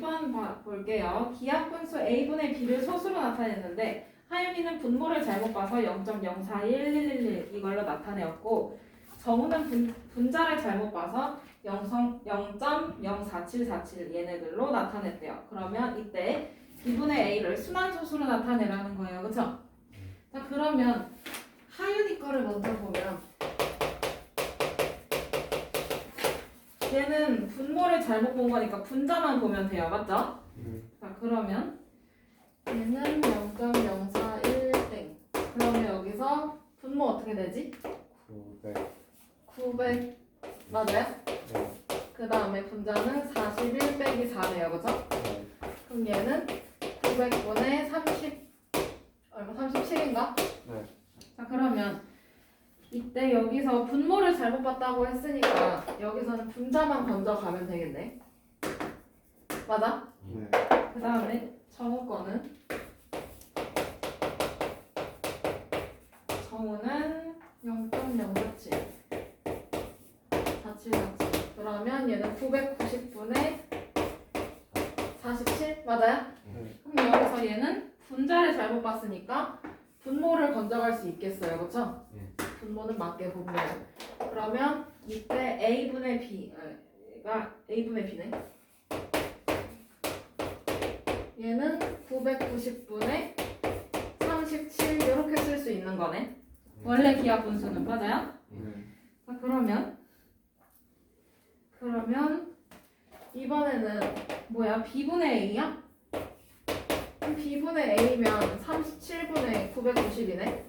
2번 볼게요. 기하분수 a분의 b를 소수로 나타냈는데 하윤이는 분모를 잘못 봐서 0.041111 이걸로 나타내었고 정우는 분자를 잘못 봐서 0.044747 얘네들로 나타냈대요. 그러면 이때 b분의 a를 순환소수로 나타내라는 거예요. 그쵸? 자, 그러면 하윤이 거를 먼저 보면 얘는 분모를 잘못 본 거니까 분자만 보면 돼요. 맞죠? 자, 그러면 얘는 0.041땡. 그러면 여기서 분모 어떻게 되지? 900 맞아요? 네. 그 다음에 분자는 41 빼기 4네요. 그죠? 네. 그럼 얘는 900분의 30 얼마? 37인가? 네. 자, 그러면 이때 여기서 분모를 잘못 봤다고 했으니까 여기서는 분자만 먼저 가면 되겠네. 맞아? 네. 그 다음에 정우 거는 정우는 0.047 4747 그러면 얘는 990분의 47 맞아요? 네. 그럼 여기서 얘는 분자를 잘못 봤으니까 분모를 건져갈 수 있겠어요. 그쵸? 네. 분모는 맞게 보면 그러면 이때 a분의 b가 a분의 b네. 얘는 990분의 37 이렇게 쓸 수 있는 거네. 원래 기하 분수는 맞아요? 네. 자, 그러면 이번에는 뭐야? b분의 a야? 그럼 b분의 a면 37분의 990이네.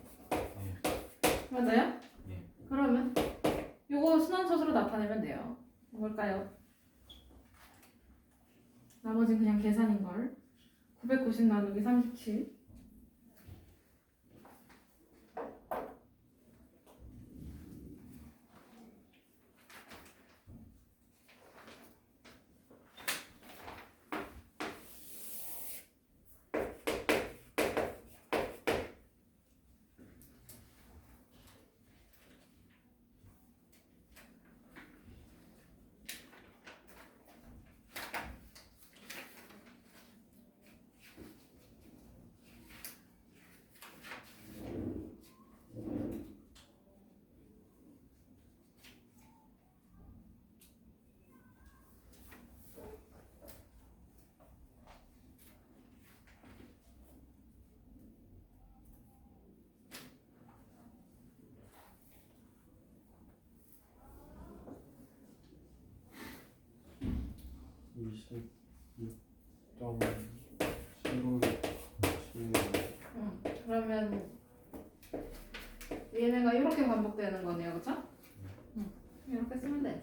맞아요? 네. 그러면 요거 순환소수로 나타내면 돼요. 뭘까요? 나머지는 그냥 계산인걸. 990 나누기 37 그러면 얘네가 이렇게 반복되는 거네요. 그쵸? 이렇게 쓰면 되지.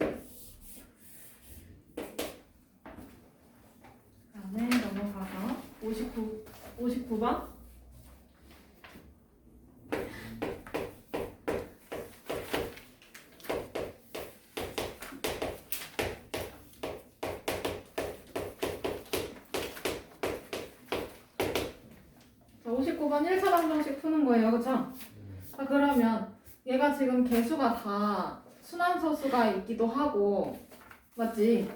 다음에 넘어가서 59번 자, 59번 1차 방정식 푸는 거예요. 그쵸? 자, 그러면 얘가 지금 개수가 다 순환소수가 있기도 하고 맞지?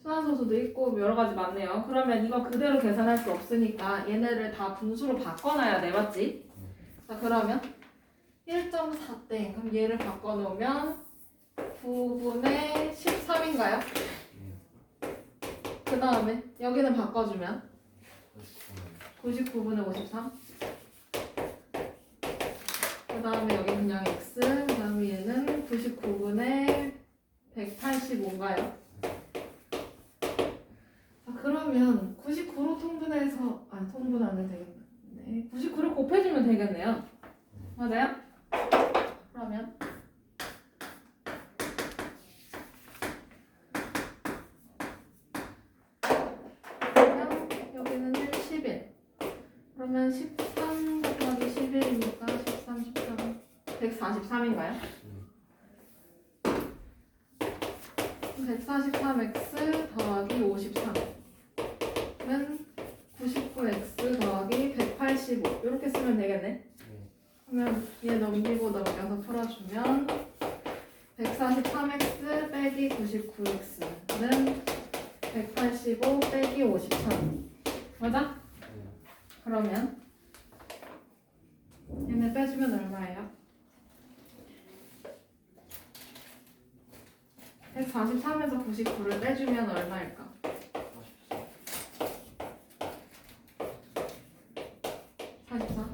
순환소수도 있고 여러 가지 많네요. 그러면 이거 그대로 계산할 수 없으니까 얘네를 다 분수로 바꿔놔야 돼. 맞지? 자, 그러면 1.4땡 그럼 얘를 바꿔놓으면 9분의 13인가요? 그 다음에 여기는 바꿔주면 99분의 53 그 다음에 여기 그냥 x 그 다음에 얘는 99분의 185인가요? 자, 그러면 99로 통분해서 통분 안 해도 되겠네. 99를 곱해주면 되겠네요. 맞아요? 그러면 여기는 11 그러면 13 곱하기 11이니까 13, 13 143인가요? 143x 더하기 53은 99x 더하기 185 이렇게 쓰면 되겠네. 그러면 얘 넘기고 넘겨서 풀어주면 143x 빼기 99x는 185 빼기 53 맞아? 그러면 얘네 빼주면 얼마예요? 143에서 99를 빼주면 얼마일까? 44?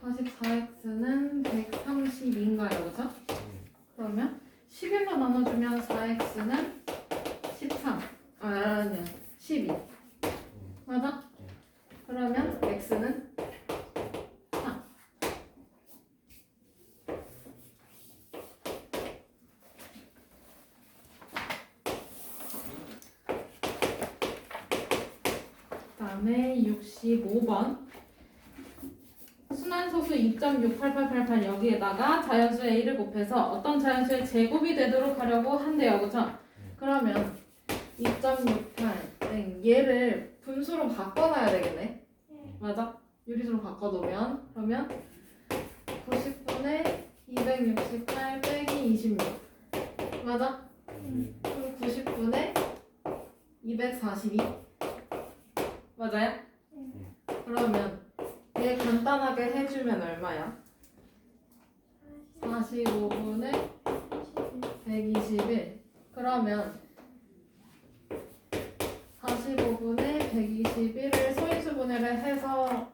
44x는 132인가요? 그죠? 그러면 11로 나눠주면 4x는 13 아니야 12 맞아? 그러면 x는 4 그 다음에 65번 순환소수 2.68888 여기에다가 자연수 a를 곱해서 어떤 자연수의 제곱이 되도록 하려고 한대요. 그쵸? 그러면 2.68 얘를 분수로 바꿔놔야 되겠네. 맞아? 유리수로 바꿔놓으면 그러면 90분의 268 빼기 26 맞아? 그럼 90분의 242 맞아요? 그러면 얘 간단하게 해주면 얼마야? 45분의 121 그러면 45분의 121을 소인수분해를 해서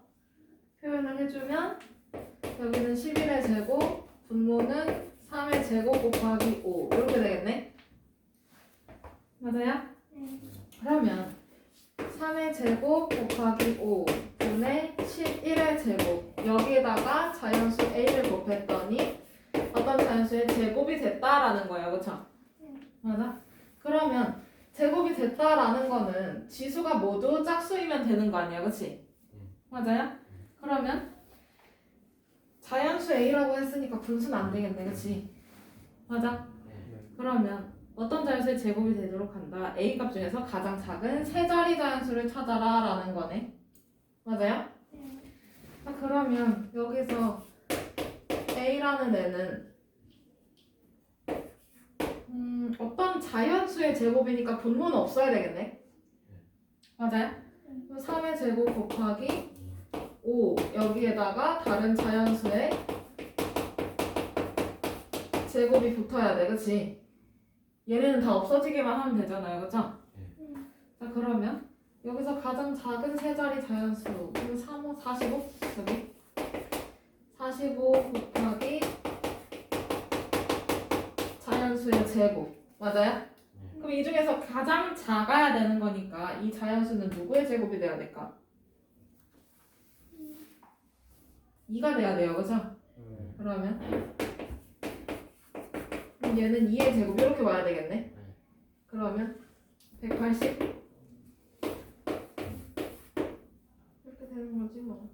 표현을 해주면 여기는 11의 제곱 분모는 3의 제곱 곱하기 5 이렇게 되겠네? 맞아요? 그러면 3의 제곱 곱하기 5 분의 11의 제곱 여기에다가 자연수 a를 곱했더니 어떤 자연수의 제곱이 됐다라는 거예요. 그쵸? 맞아? 그러면 제곱이 됐다라는 거는 지수가 모두 짝수이면 되는 거 아니야. 그치? 맞아요? 그러면 자연수 a라고 했으니까 분수는 안 되겠네. 그치? 맞아? 그러면 어떤 자연수의 제곱이 되도록 한다. A 값 중에서 가장 작은 세 자리 자연수를 찾아라 라는 거네. 맞아요? 그러면 여기서 A라는 애는 어떤 자연수의 제곱이니까 분모는 없어야 되겠네. 맞아요? 3의 제곱 곱하기 5 여기에다가 다른 자연수의 제곱이 붙어야 돼. 그치? 얘네는 다 없어지기만 하면 되잖아요. 그쵸? 자 그러면 여기서 가장 작은 세 자리 자연수 3, 5, 45? 여기 45 곱하기 자연수의 제곱 맞아요? 그럼 이 중에서 가장 작아야 되는 거니까 이 자연수는 누구의 제곱이 돼야 될까? 2가 돼야 돼요. 그죠? 그러면 얘는 2의 제곱 이렇게 와야 되겠네. 그러면 180 이렇게 되는 거지 뭐.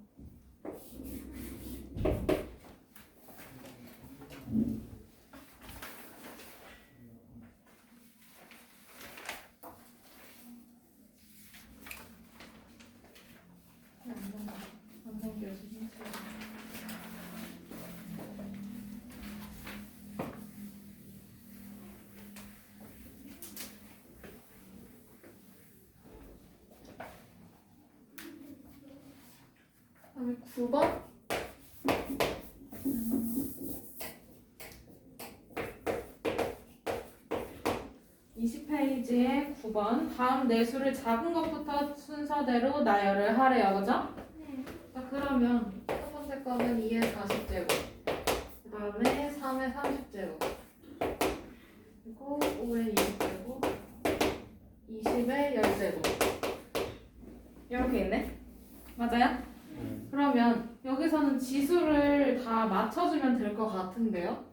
그다음에 9번 20페이지에 9번 다음 내수를 작은 것부터 순서대로 나열을 하래요. 그죠? 자, 그러면 첫 번째 거는 2의 40제곱 그 다음에 3의 30제곱 그리고 5의 20제곱 20의 10제곱 이렇게 있네? 맞아요? 그러면 여기서는 지수를 다 맞춰주면 될 것 같은데요?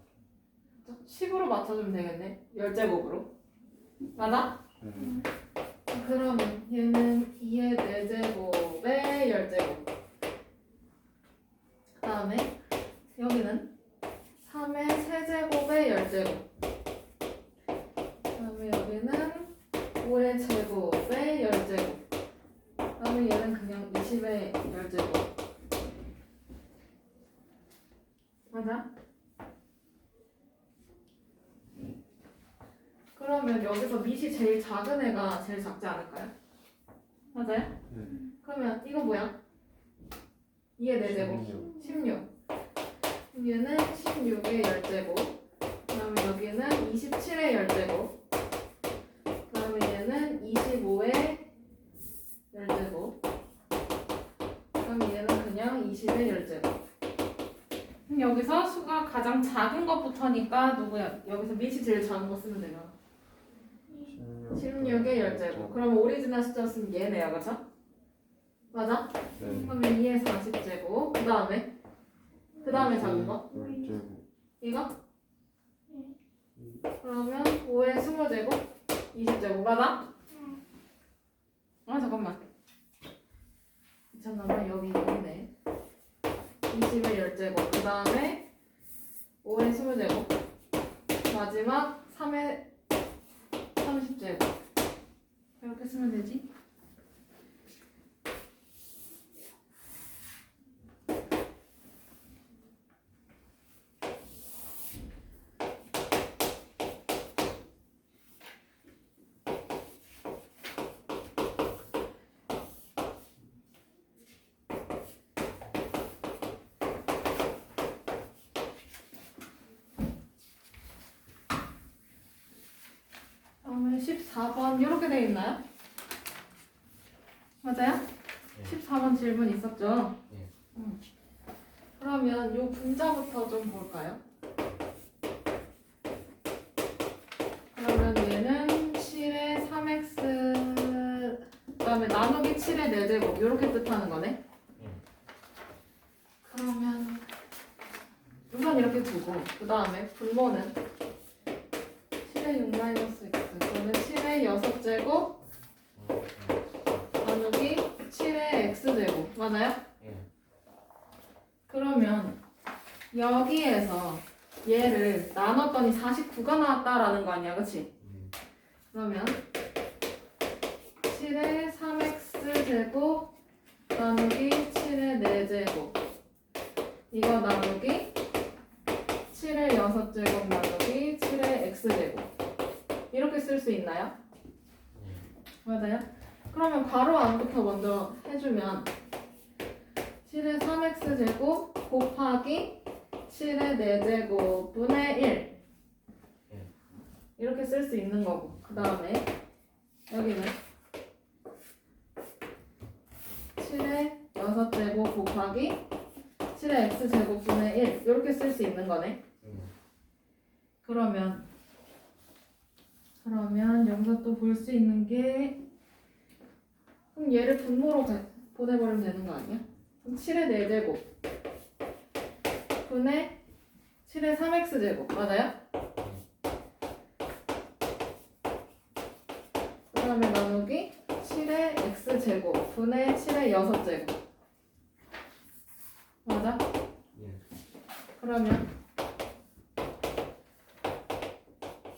10으로 맞춰주면 되겠네? 10제곱으로 맞아? 그러면 얘는 2의 4제곱에 10제곱 그 다음에 여기는 3의 3제곱에 10제곱 그 다음에 여기는 5의 제곱에 10제곱 그 다음에 얘는 그냥 20의 10제곱 맞아? 그러면 여기서 밑이 제일 작은 애가 제일 작지 않을까요? 맞아요? 네. 그러면 이거 뭐야? 이게 4제곱 16. 얘는 16의 10제곱. 그 다음에 여기는 27의 10제곱. 그 다음에 얘는 25의 10제곱. 그 다음에 얘는 그냥 20의 10제곱. 여기서 수가 가장 작은 것부터니까 누구야? 여기서 밑이 제일 작은 거 쓰면 되잖아. 16의 10제곱. 그럼 오리지널 숫자 쓰면 얘네야, 그쵸? 맞아? 네. 그러면 2의 40제곱. 그 다음에 작은 거? 10제곱. 이거? 그러면 5의 20제곱? 20제곱. 맞아? 아, 잠깐만. 미쳤나봐. 여기 있네. 20의 10제곱. 그 다음에 5의 20제곱. 마지막 3의 30제곱. 이렇게 쓰면 되지? 그러면 14번 이렇게 돼 있나요? 맞아요? 네. 14번 질문 있었죠? 네. 그러면 요 분자부터 좀 볼까요? 그러면 얘는 7의 3x 그다음에 나누기 7의 4제곱 이렇게 뜻하는 거네. 그러면 우선 이렇게 두고 그 다음에 분모는 7의 6-x 그러면 7의 6제곱 나누기 7의 x제곱 맞아요? 네. 그러면 여기에서 얘를 나눴더니 49가 나왔다라는 거 아니야, 그치? 그러면 7의 3x제곱 나누기 7의 4제곱 이거 나누기 7의 6제곱 나누기 7의 x제곱 이렇게 쓸 수 있나요? 맞아요? 그러면 괄호 안부터 먼저 해주면 7의 3x제곱 곱하기 7의 4제곱분의 1 이렇게 쓸 수 있는 거고 그 다음에 여기는 7의 6제곱 곱하기 7의 x제곱분의 1 이렇게 쓸 수 있는 거네. 그러면 여기서 또 볼 수 있는 게 그럼 얘를 분모로 보내버리면 되는 거 아니야? 그럼 7의 4제곱 분의 7의 3x제곱 맞아요? 그 다음에 나누기 7의 x제곱 분의 7의 6제곱 맞아? 그러면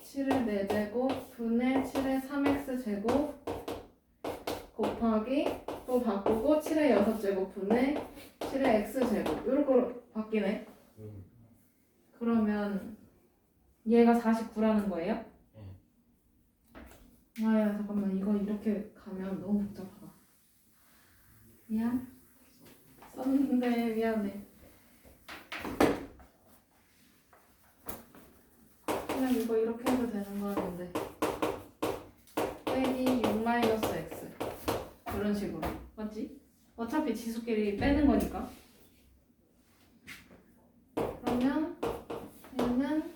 7의 4제곱 분의 7의 3x제곱 곱하기 또 바꾸고 7의 6제곱 분의 7의 x제곱 이렇게 바뀌네. 그러면 얘가 49라는 거예요? 아야 잠깐만 이거 이렇게 가면 너무 복잡하다. 미안. 썼는데 미안해. 그냥 이거 이렇게 해도 되는 거였는데 빼기 6-x 이런 식으로 맞지? 어차피 지수끼리 빼는 거니까. 그러면 얘는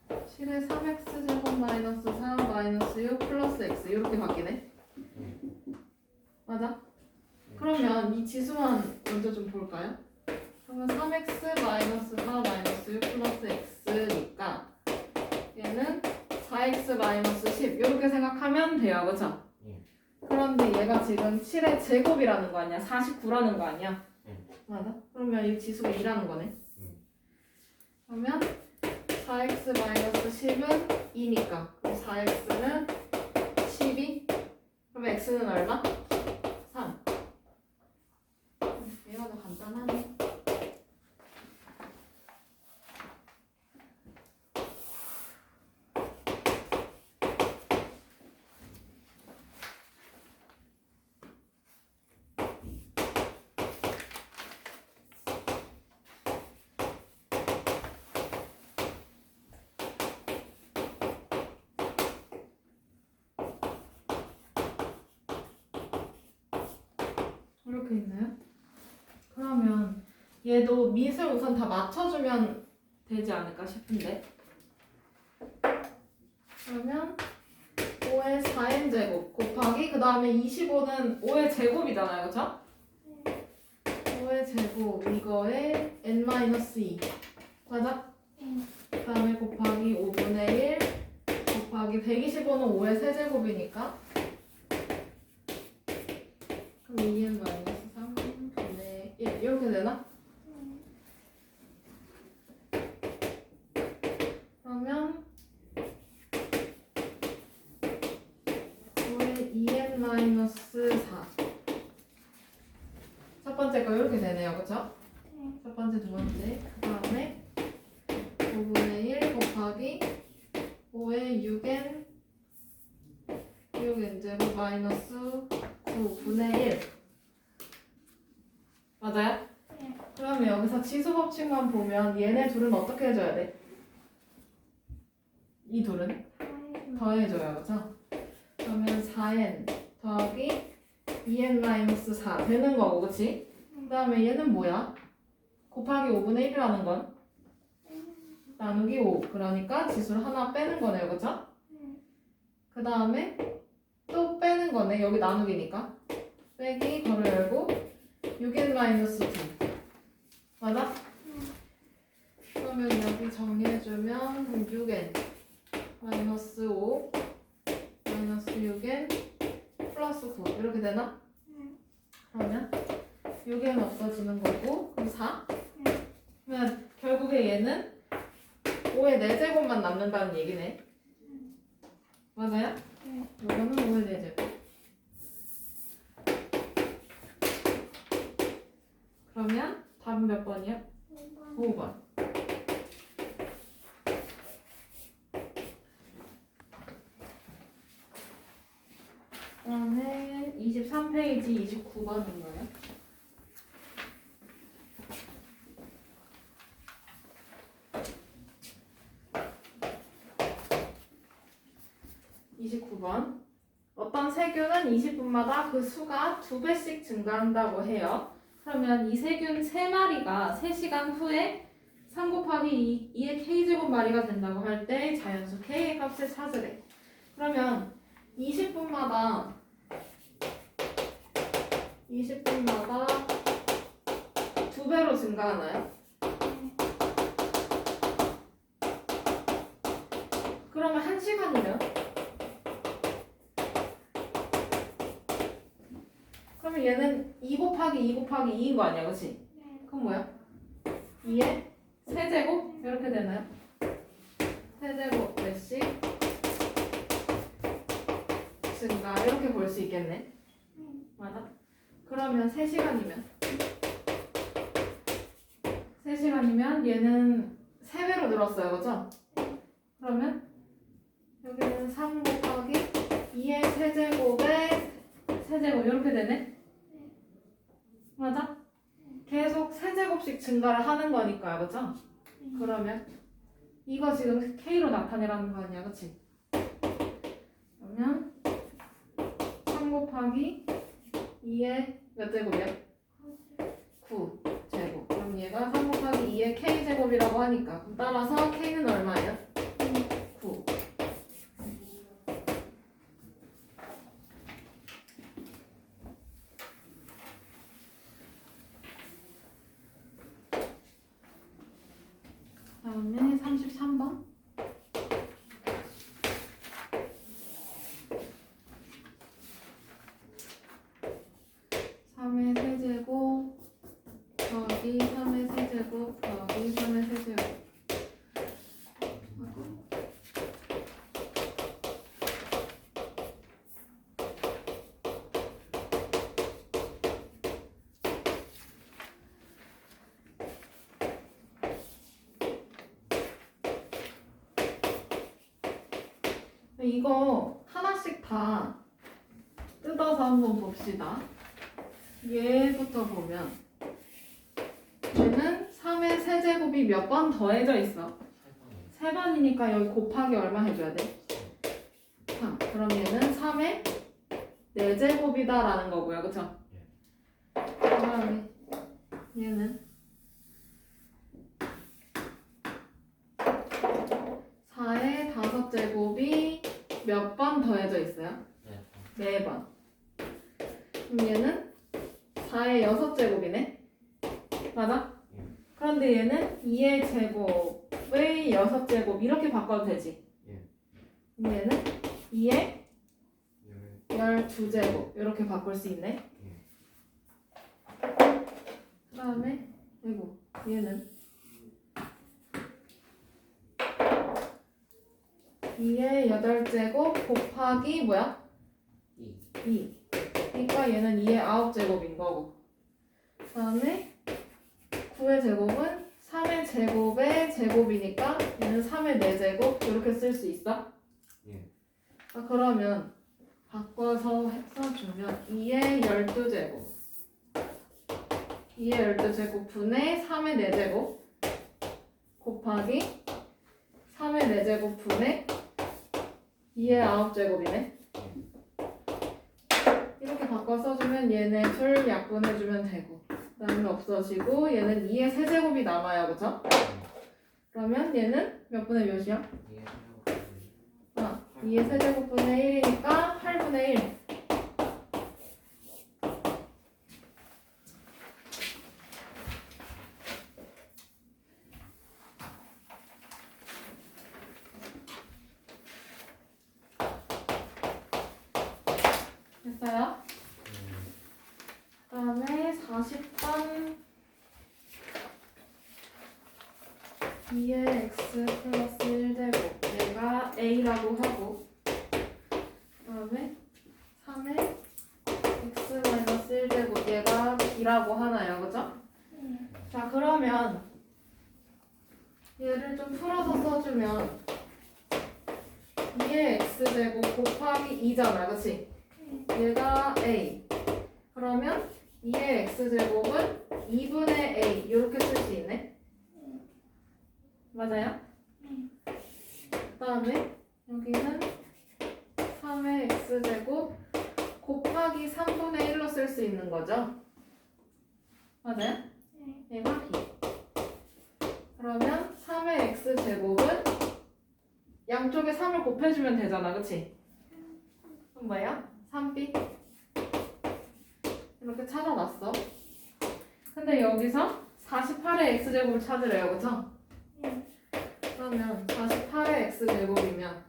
7의 3x제곱 마이너스 4 마이너스 6 플러스 x 이렇게 바뀌네. 맞아? 그러면 이 지수만 먼저 좀 볼까요? 그러면 3x 마이너스 4 마이너스 6 플러스 x니까 얘는 4x 마이너스 10 이렇게 생각하면 돼요, 그쵸? 그런데 얘가 지금 7의 제곱이라는 거 아니야? 49라는 거 아니야? 맞아? 그러면 이 지수가 2라는 거네. 그러면 4x 마이너스 10은 2니까 그럼 4x는 12 그럼 x는 얼마? 3 얘가 더 간단하네. 이렇게 있나요? 그러면 얘도 밑을 우선 다 맞춰주면 되지 않을까 싶은데. 그러면 5의 4n 제곱 곱하기 그 다음에 25는 5의 제곱이잖아요, 그쵸? 5의 제곱 이거에 n-2 맞아? 그 다음에 곱하기 5분의 1 곱하기 125는 5의 세제곱이니까 그럼 2n-3분의 1 이렇게 되나? 그러면 5의 2n-4 첫 번째 거 이렇게 되네요, 그쵸? 첫 번째, 두 번째 그 다음에 5분의 1 곱하기 5의 6n 제곱 마이너스 9분의 1 맞아요? 그러면 여기서 지수 법칙만 보면 얘네 둘은 어떻게 해줘야 돼? 이 둘은 더해줘요, 그쵸? 그러면 4n 더하기 2n-4 되는 거고, 그치? 그 다음에 얘는 뭐야? 곱하기 5분의 1이라는 건 나누기 5 그러니까 지수를 하나 빼는 거네요, 그쵸? 그 다음에 또 빼는 거네, 여기 나누기니까 빼기 괄호 열고 6n-2 맞아? 그러면 여기 정리해주면 그럼 6n 마이너스 5 마이너스 6n 플러스 9 이렇게 되나? 그러면 6n 없어지는 거고 그럼 4? 그러면 결국에 얘는 5의 4제곱만 남는다는 얘기네. 맞아요? 이거는 5의 4제곱. 그러면 답은 몇 번이요? 5번. 그다음에 23페이지 29번인가요? 어떤 세균은 20분마다 그 수가 2배씩 증가한다고 해요. 그러면 이 세균 3마리가 3시간 후에 3 곱하기 2의 k제곱 마리가 된다고 할 때 자연수 k의 값을 찾으래. 그러면 20분마다 2배로 증가하나요? 그러면 1시간이면? 그러면 얘는 2 곱하기 2 곱하기 2인 거 아니야, 그치? 그건 뭐야? 2의 세제곱? 이렇게 되나요? 세제곱 몇씩 증가 이렇게 볼 수 있겠네. 맞아? 그러면 3시간이면 얘는 3배로 늘었어요, 그죠? 그러면 여기는 3 곱하기 2의 세제곱에 세제곱 이렇게 되네? 맞아? 계속 세제곱씩 증가를 하는 거니까요, 그죠? 그러면 이거 지금 K로 나타내라는 거 아니야, 그치? 그러면 3 곱하기 2의 몇 제곱이야? 9 제곱. 그럼 얘가 3 곱하기 2의 K 제곱이라고 하니까 그럼 따라서 K는 얼마예요? 9. 다음에 33번. 3의 세제곱 더하기 3의 세제곱 더하기 3의 세제곱. 이거 하나씩 다 뜯어서 한번 봅시다. 얘부터 보면 얘는 3의 세제곱이 몇 번 더해져 있어? 3번이니까 여기 곱하기 얼마 해줘야 돼? 3. 그럼 얘는 3의 4제곱이다 라는 거고요, 그쵸? 얘는 4의 5제곱이 몇 번 더해져 있어요? 네. 4번. 그럼 얘는 4의 6제곱이네? 맞아? 그런데 얘는 2의 제곱의 6제곱 이렇게 바꿔도 되지? 예. 그럼 얘는 2의 열. 12제곱 이렇게 바꿀 수 있네? 예. 그 다음에 이거 얘는 2의 8제곱 곱하기 뭐야? 2. 그러니까 얘는 2의 9제곱인 거고. 그 다음에 9의 제곱은 3의 제곱의 제곱이니까 얘는 3의 4제곱 이렇게 쓸 수 있어? 예. 아, 그러면 바꿔서 써주면 2의 12제곱 2의 12제곱 분의 3의 4제곱 곱하기 3의 4제곱 분의 2의 9제곱이네. 이렇게 바꿔 써주면 얘네 둘 약분해주면 되고 그 다음에 없어지고 얘는 2의 세제곱이 남아요. 그쵸? 그러면 얘는 몇 분의 몇이야? 2의 세제곱분의 1이니까 8분의 1. 됐어요? 그 다음에 40번 2의 x 플러스 1제곱 얘가 a라고 하고 그 다음에 3의 x 마이너스 1제곱 얘가 b라고 하나요. 그죠? 자 그러면 얘를 좀 풀어서 써주면 2의 x제곱 곱하기 2잖아. 그치? 얘가 a 그러면 2의 x제곱은 2분의 a 이렇게 쓸 수 있네. 맞아요? 그 다음에 여기는 3의 x제곱 곱하기 3분의 1로 쓸 수 있는 거죠? 맞아요? 얘가 b. 그러면 3의 x제곱은 양쪽에 3을 곱해주면 되잖아. 그치? 그럼 뭐야? 3b 이렇게 찾아놨어. 근데 여기서 48의 x제곱을 찾으래요. 그쵸? 그러면 48의 x제곱이면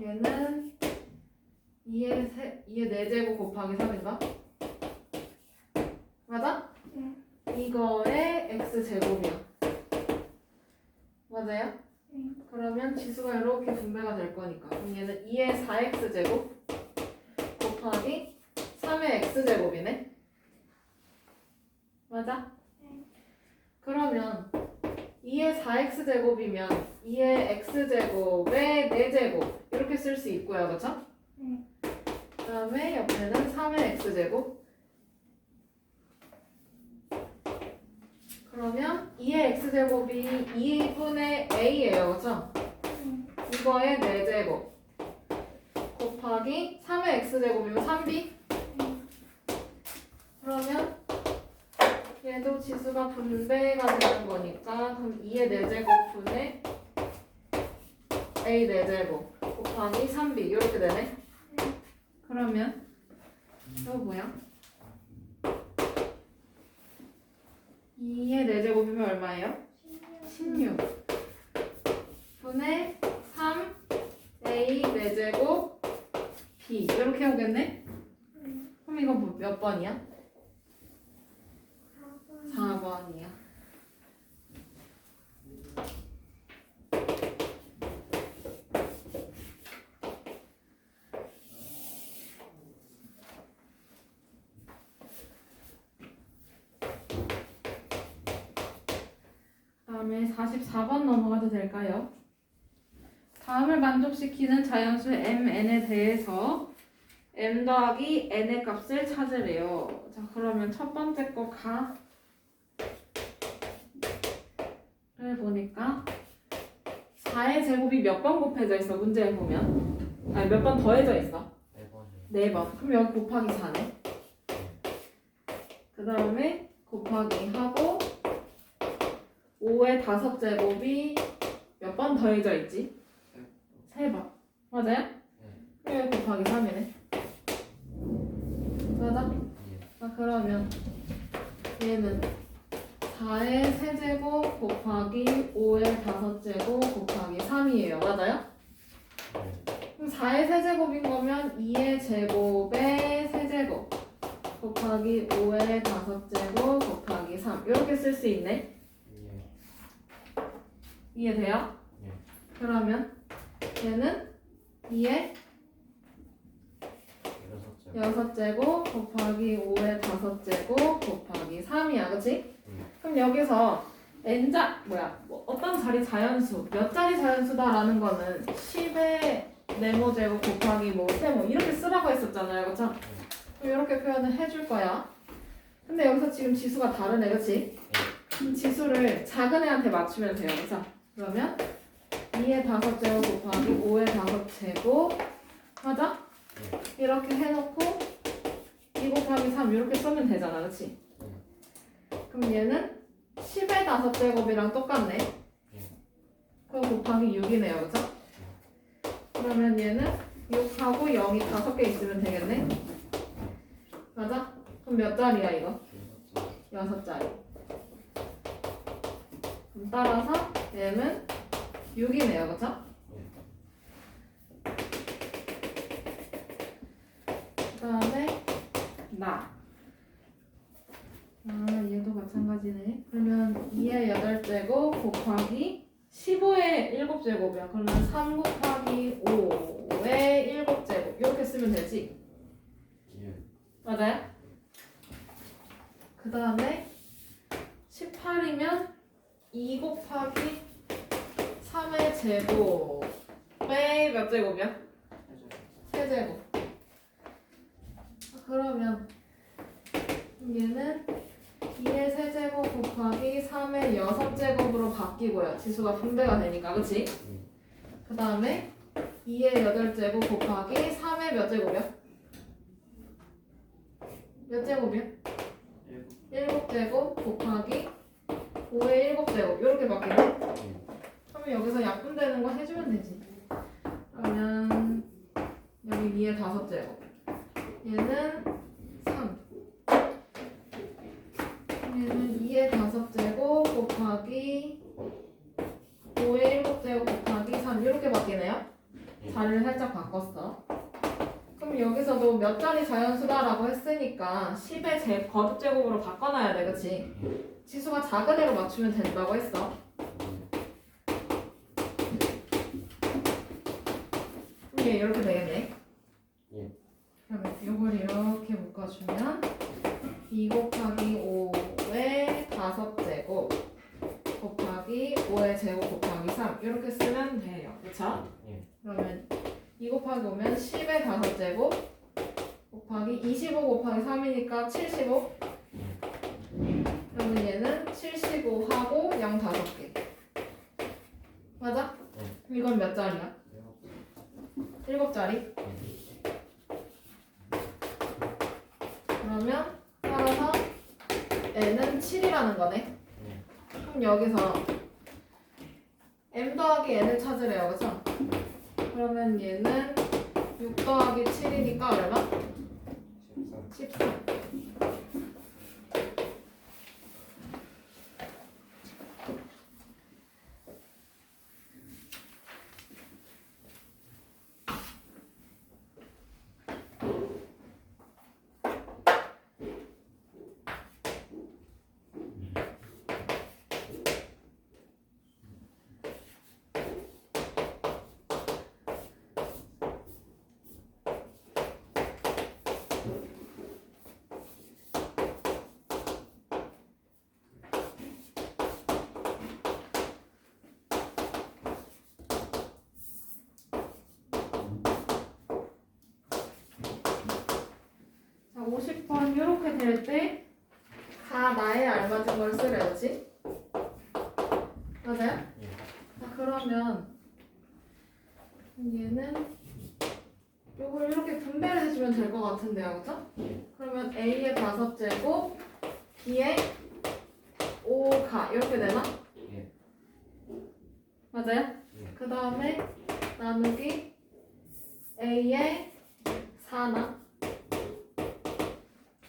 얘는 2의 4제곱 곱하기 3인가? 맞아? 이거의 x제곱이야. 맞아요? 그러면 지수가 이렇게 분배가 될 거니까 그럼 얘는 2의 4x제곱 곱하기 3의 x제곱이네? 맞아? 그러면 2의 4x제곱이면 2의 x제곱의 4제곱 이렇게 쓸 수 있고요. 그쵸? 그 다음에 옆에는 3의 x제곱 그러면 2의 x제곱이 2분의 a예요. 그쵸? 이거의 4제곱 곱하기 3의 x제곱이면 3b 그러면 얘도 지수가 분배가 되는 거니까 그럼 2의 4제곱 분의 a 4제곱 곱하기 3b 이렇게 되네. 그러면 이거 뭐야? 2의 4제곱이면 얼마예요? 16 분의 3 a 4제곱 b 이렇게 오겠네? 그럼 이거 몇 번이야? 4번이야. 다음에 44번 넘어가도 될까요? 다음을 만족시키는 자연수 mn에 대해서 m 더하기 n의 값을 찾으래요. 자, 그러면 첫 번째 거 가를 보니까 4의 제곱이 몇 번 곱해져 있어? 문제에 보면 아니 몇 번 더해져 있어? 4번이요. 4번. 그럼 여기 곱하기 4네. 그 다음에 곱하기 하고 5의 5제곱이 몇 번 더해져 있지? 3번. 맞아요? 이거 곱하기 3이네. 맞아? 자, 그러면 얘는 4의 세제곱 곱하기 5의 5제곱 곱하기 3이에요. 맞아요? 그럼 4의 세제곱인 거면 2의 제곱의 세제곱 곱하기 5의 5제곱 곱하기 3 이렇게 쓸 수 있네. 이해돼요? 그러면 얘는 2의 6제곱 곱하기 5의 5제곱 곱하기 3이야. 그치? 그럼 여기서 뭐 어떤 자리 자연수, 몇 자리 자연수다라는 거는 10의 네모제곱 곱하기 뭐 세모 이렇게 쓰라고 했었잖아요. 그쵸? 그럼 이렇게 표현을 해줄 거야. 근데 여기서 지금 지수가 다르네. 그치? 그럼 지수를 작은 애한테 맞추면 돼요. 그쵸? 그러면 2의 5제곱 곱하기 5의 5제곱 맞아? 이렇게 해놓고 2 곱하기 3 이렇게 쓰면 되잖아. 그치? 그럼 얘는 10의 5제곱이랑 똑같네. 그럼 곱하기 6이네요. 그죠? 그러면 얘는 6하고 0이 5개 있으면 되겠네. 맞아? 그럼 몇 자리야 이거? 6자리. 그럼 따라서 얘는 6이네요. 그죠? 그 다음에 얘도 마찬가지네. 그러면 2의 8제곱 곱하기 15의 7제곱이야. 그러면 3 곱하기 5의 7제곱 이렇게 쓰면 되지? 맞아요? 그 다음에 18이면 2 곱하기 3의 제곱의 몇 제곱이야? 세제곱. 그러면 얘는 2의 세제곱 곱하기 3의 6제곱으로 바뀌고요. 지수가 분배가 되니까. 그치? 그 다음에 2의 8제곱 곱하기 3의 몇 제곱이야? 몇 제곱이야? 7제곱 곱하기 5의 7제곱 이렇게 바뀌네. 그러면 여기서 약분되는 거 해주면 되지. 그러면 여기 2의 5제곱 얘는 3 얘는 2의 5제곱 곱하기 5의 7제곱 곱하기 3 이렇게 바뀌네요. 자리를 살짝 바꿨어. 그럼 여기서도 몇 자리 자연수다라고 했으니까 10의 거듭제곱으로 바꿔놔야 돼. 그치? 지수가 작은 애로 맞추면 된다고 했어. 이게 이렇게 되겠네. 그러면 이걸 이렇게 묶어주면 2 곱하기 5의 5제곱 곱하기 5의 제곱 곱하기 3 이렇게 쓰면 돼요. 그쵸? 그러면 2 곱하기 5면 10의 5제곱 곱하기 25 곱하기 3이니까 75. 그러면 얘는 75하고 0 5개. 맞아? 이건 몇 자리야? 7자리. 그러면 따라서 n은 7이라는 거네. 그럼 여기서 m 더하기 n을 찾으래요. 그쵸? 그러면 얘는 6 더하기 7이니까 얼마? 13. 자, 50번 이렇게 될 때 다 나에 알맞은 걸 쓰래. 그치? 맞아요? 자, 그러면 얘는 요걸 이렇게 분배를 해주면 될 것 같은데요. 그쵸? 그러면 A의 5제곱 B에 5가 이렇게 되나? 예. 맞아요? 예. 그 다음에 나누기 A에 4나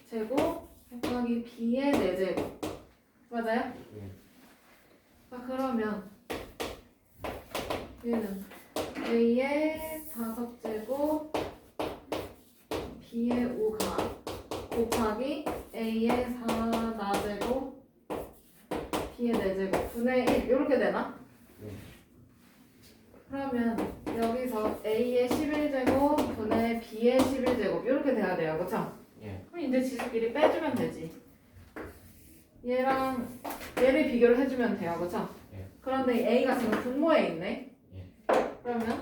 제곱 곱하기 B의 4제곱 맞아요? 예. 자 그러면 얘는 A의 5제곱 B의 5가 곱하기 A의 4나제곱 B의 4제곱 분의 1 이렇게 되나? 예. 그러면 여기서 A의 11제곱 분의 B의 11제곱 이렇게 돼야 돼요 그쵸? 예. 그럼 이제 지수끼리 빼주면 되지 얘랑 얘를 비교를 해주면 돼요 그쵸? 예. 그런데 A가 지금 분모에 있네 예. 그러면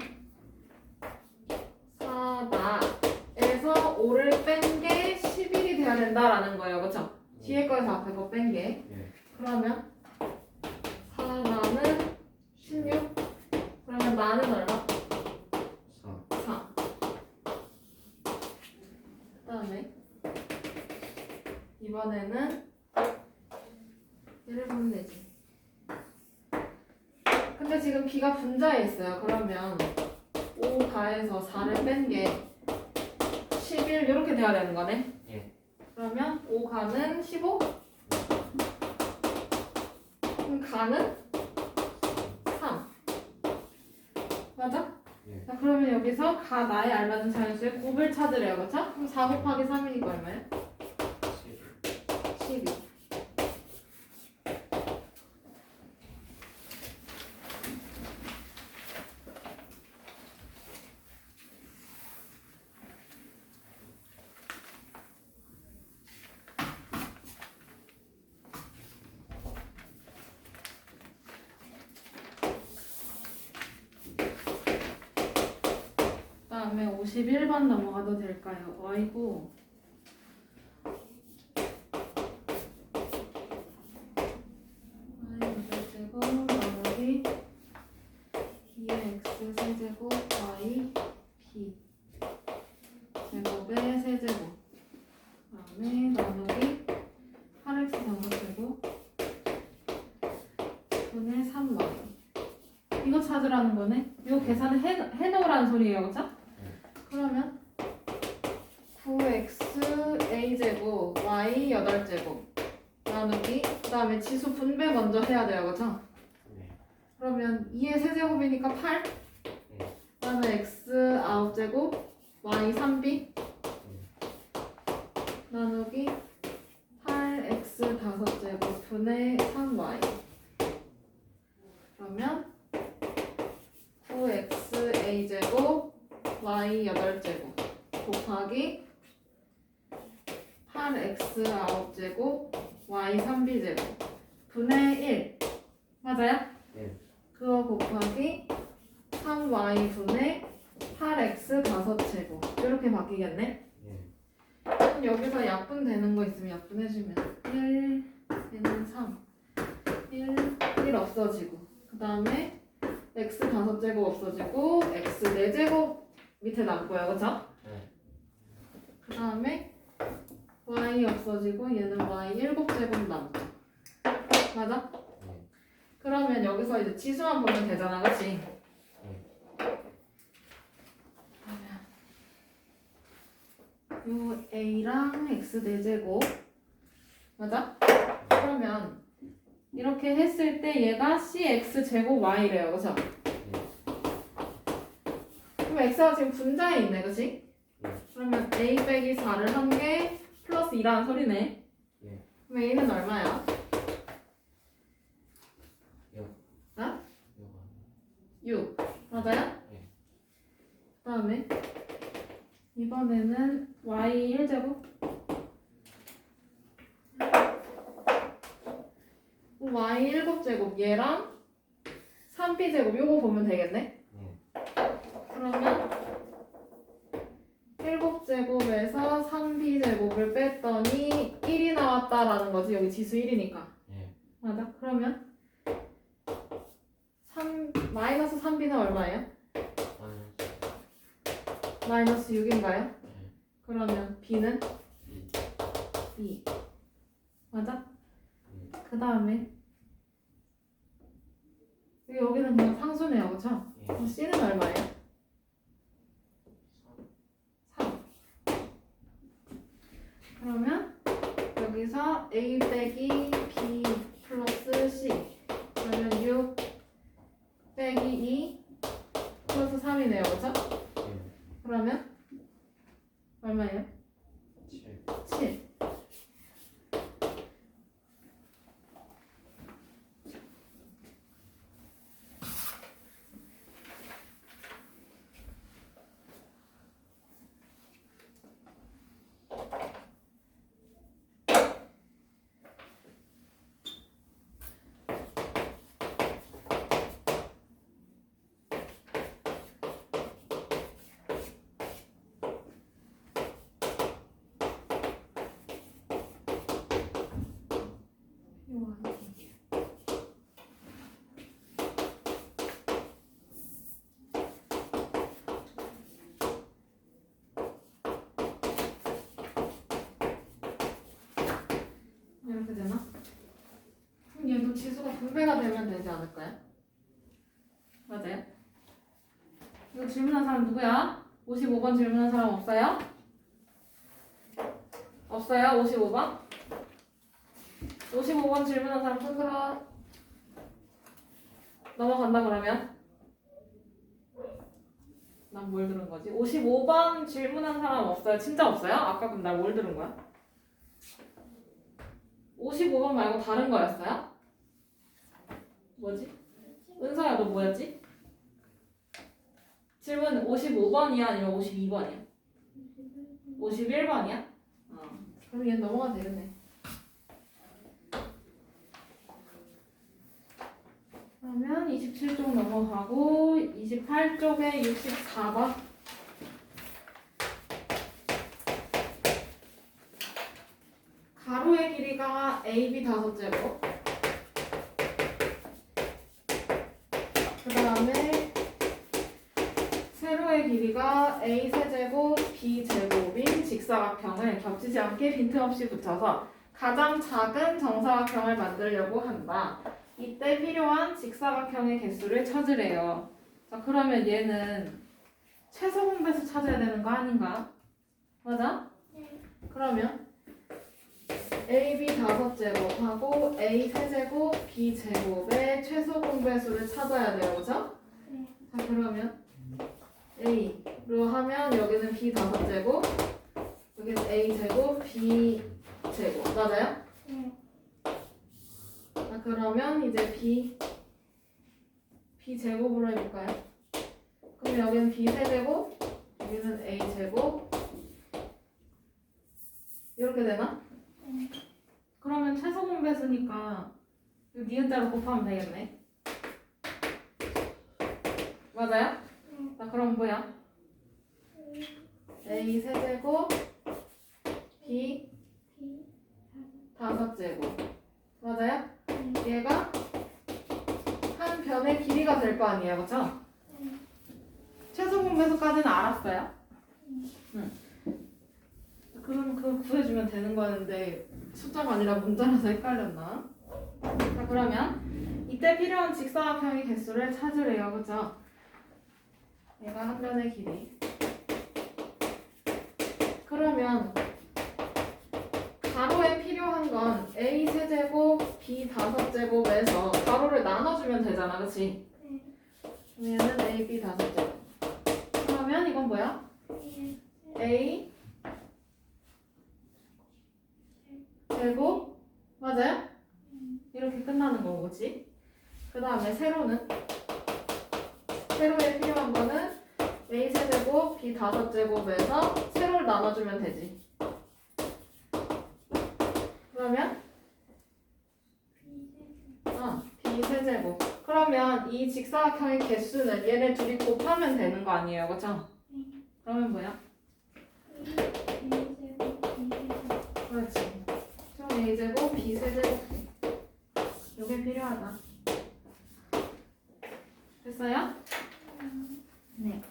4나에서 5를 뺀 게 11이 돼야 된다라는 거예요 그쵸? 뒤에 거에서 앞에 거 뺀 게 예. 그러면 4나는 16 그러면 나는 얼마? 4. 4 그다음에 이번에는 얘를 보면 되지 근데 지금 B가 분자에 있어요 그러면 5가에서 4를 뺀 게 11 이렇게 돼야 되는 거네 예. 그러면 5가는 15 그럼 가는 3 맞아? 예. 자 그러면 여기서 가 나의 알맞은 자연수의 곱을 찾으래요 그쵸? 그럼 4 곱하기 3이니까 얼마예요? 12. 12 그다음에 51번 넘어가도 될까요? 어이구 y제곱 나누기 b의 x 세제곱 y b 제곱의 세제곱 그다음에 나누기 8x 제곱 분의 3y 이거 찾으라는 거네? 이거 계산을 해놓으라는 소리예요 그쵸? 그러면 9x a제곱 y 8제곱 나누기 그 다음에 지수 분배 먼저 해야 돼요 그쵸? 네. 그러면 2의 세제곱이니까 8 네. 그 다음에 x 9제곱 y 3b 나누기 8x 5제곱 분의 3y 그러면 9x a제곱 y 8제곱 곱하기 8x 9제곱 y 3b제곱 분의 1 맞아요? 네. 그거 곱하기 3y 분의 8x 5제곱 이렇게 바뀌겠네? 예. 그럼 여기서 약분 되는 거 있으면 약분해주면 1 얘는 3 1 없어지고 그 다음에 x 5제곱 없어지고 x 4제곱 밑에 남고요 그쵸? 네. 그 다음에 y 없어지고 얘는 y 7제곱 남고 맞아? 네. 그러면 여기서 이제 지수만 보면 되잖아 그치? 그러면 요 a랑 x 4제곱 맞아? 그러면 이렇게 했을 때 얘가 cx 제곱 y래요 그쵸? 그럼 x가 지금 분자에 있네 그치? 그러면 a 빼기 4를 한 게 플러스 2라는 소리네 예. 그럼 a는 얼마야? 영. 어? 6. 6 맞아요? 네. 그 다음에 이번에는 y 1제곱 y 7제곱 얘랑 3b제곱 요거 보면 되겠네? 그러면 7제곱에서 3b제곱을 뺐더니 1이 나왔다라는 거지 여기 지수 1이니까 예. 맞아? 그러면 마이너스 3b는 얼마예요? 마이너스 6인가요? 네. 그러면 b는 2. 2 맞아? 그 다음에 여기는 그냥 상수네요, 그쵸? 예. 그럼 C는 얼마예요? 3. 그러면 여기서 A 빼기 B 플러스 C 그러면 6 빼기 2 플러스 3이네요, 그쵸? 예. 그러면 얼마예요? 7. 7. 이렇게 되나? 그럼 얘도 지수가 분배가 되면 되지 않을까요? 맞아요? 이거 질문한 사람 누구야? 55번 질문한 사람 없어요? 없어요? 55번? 55번 질문한 사람 손 들어. 넘어간다 그러면? 난 뭘 들은 거지? 55번 질문한 사람 없어요? 진짜 없어요? 아까 그럼 날 뭘 들은 거야? 55번 말고 다른 거였어요? 뭐지? 은서야 너 뭐였지? 질문 55번이야 아니면 52번이야? 51번이야? 그럼 얘 넘어가도 되겠네. 그러면 27쪽 넘어가고 28쪽에 64번 가로의 길이가 AB 5제곱 그 다음에 세로의 길이가 A 세제곱 B 제곱인 직사각형을 겹치지 않게 빈틈없이 붙여서 가장 작은 정사각형을 만들려고 한다. 이때 필요한 직사각형의 개수를 찾으래요. 자, 그러면 얘는 최소 공배수 찾아야 되는 거 아닌가? 맞아? 네. 그러면 AB 5제곱하고 A 세제곱 B 제곱의 최소 공배수를 찾아야 돼요. 그죠? 네. 자, 그러면 A로 하면 여기는 B 5제곱 여기는 A 제곱 B 제곱 맞아요? 네. 자, 그러면 이제 B 제곱으로 해볼까요? 그럼 여기는 B 세제곱 여기는 A 제곱 이렇게 되나? 네. 그러면 최소 공배수니까 이 니은자로 곱하면 되겠네. 맞아요? 네. 자, 그럼 뭐야? A 세제곱 B B 5제곱 맞아요? 네. 얘가 한 변의 길이가 될 거 아니에요, 그렇죠? 네. 최소 공배수까지는 알았어요. 응. 그럼 그걸 구해주면 되는 거였는데 숫자가 아니라 문자라서 헷갈렸나? 자, 그러면 이때 필요한 직사각형의 개수를 찾으래요, 그렇죠? 얘가 한 변의 길이. 그러면 가로에 필요한 건 A 세제곱 B 5제곱에서 가로를 나눠주면 되잖아, 그렇지? 네. 얘는 A, B 5제곱. 그러면 이건 뭐야? 네. A 제곱 맞아요? 이렇게 끝나는 거고, 그렇지? 그 다음에 세로에 필요한 거는 A 세제곱 B 5제곱에서 세로를 나눠주면 되지. 그러면 B 세제곱. 그러면 이 직사각형의 개수는 얘네 둘이 곱하면 되는 거 아니에요, 그렇죠? 그러면 뭐야? 그렇지. 좀 A제곱 B 세제곱. 이게 필요하다. 됐어요? 네.